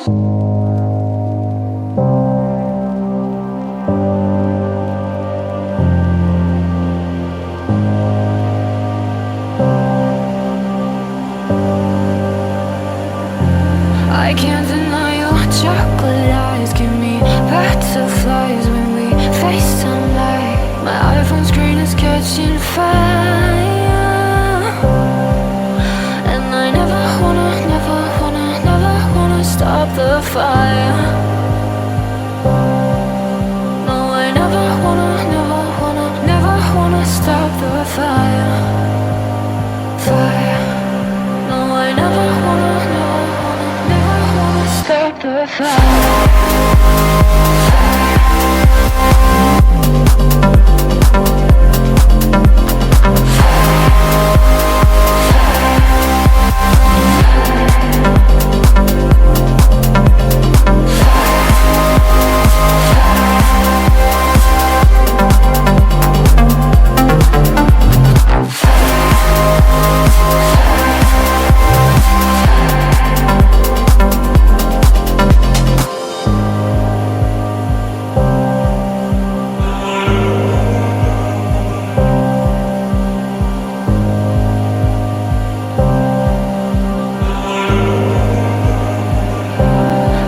I can't deny your chocolate eyes give me butterflies when we FaceTime light. My iPhone screen is catching fire, and I never wanna stop the fire. No, I never wanna stop the fire. Fire. No, I never wanna stop the fire.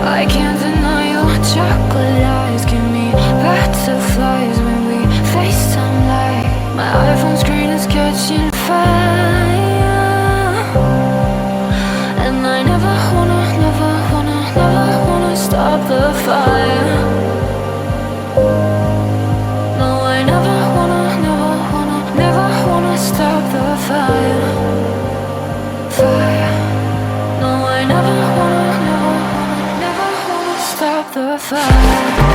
I can't deny your chocolate eyes give me butterflies when we FaceTime light. My iPhone screen is catching fire, and I never wanna stop the fire. No, I never wanna stop the fire. Fire. No, I never wanna stop the fire.